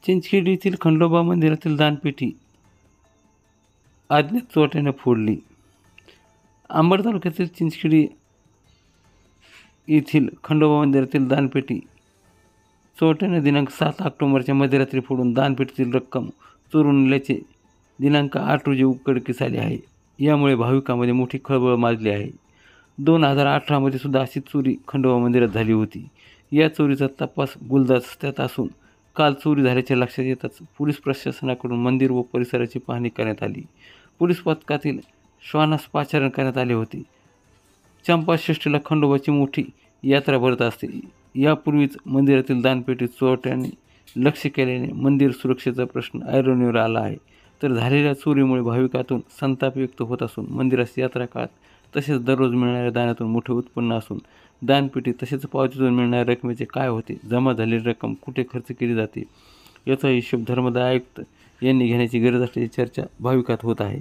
चिंचखेड येथील खंडोबा मंदिरातील दानपेटी अज्ञात चोरट्याने फोडली. अंबड तालुक्यातील चिंचखेडी येथील खंडोबा मंदिरातील दानपेटी चोरट्याने दिनांक 7 ऑक्टोबरच्या मध्यरात्री फोडून दानपेटीतील रक्कम चोरून नेल्याचे दिनांक 8 रोजी उघडकीस आले आहे. यामुळे भाविकांमध्ये मोठी खळबळ माजली आहे. 2018 मध्ये सुद्धा अशी चोरी खंडोबा मंदिरात झाली होती. या चोरीचा तपास गुलदस्त्यात असून काल चोरी झाल्याचे लक्षात येताच पोलीस प्रशासनाकडून मंदिर व परिसराची पाहणी करण्यात आली. पोलीस पथकातील श्वानास पाचारण करण्यात आले होते. चंपाषष्ठीला खंडोबाची मोठी यात्रा भरत असते. यापूर्वीच मंदिरातील दानपेटीत चोरट्यांनी लक्ष केल्याने मंदिर सुरक्षेचा प्रश्न ऐरणीवर आला आहे. तर झालेल्या चोरीमुळे भाविकातून संताप व्यक्त होत असून मंदिरास यात्रा काळात तसेच दररोज मिळणाऱ्या दानातून मोठे उत्पन्न असून दानपेटी तसेच पावतीतून मिळणाऱ्या रकमेचे काय होते, जमा झालेली रक्कम कुठे खर्च केली जाते याचा हिशोब धर्मदाय आयुक्त यांनी घेण्याची गरज असल्याची चर्चा भाविकात होत आहे.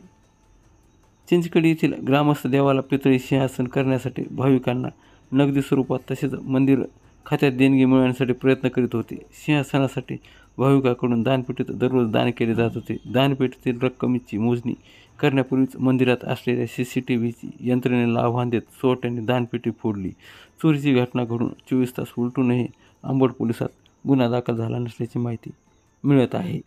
चिंचखेडी येथील ग्रामस्थ देवाला पितळी सिंहासन करण्यासाठी भाविकांना नगदी स्वरूपात तसेच मंदिर खात्यात देणगी मिळवण्यासाठी प्रयत्न करीत होते. सिंहासनासाठी भाविकांकडून दानपेटीत दररोज दान केले जात होते. दानपेटीतील रक्कमेची मोजणी करण्यापूर्वीच मंदिरात असलेल्या CCTV यंत्रणेला आव्हान देत चोरट्यांनी दानपेटी फोडली. चोरीची घटना घडून 24 तास उलटूनही अंबड पोलिसात गुन्हा दाखल झाला नसल्याची माहिती मिळत आहे.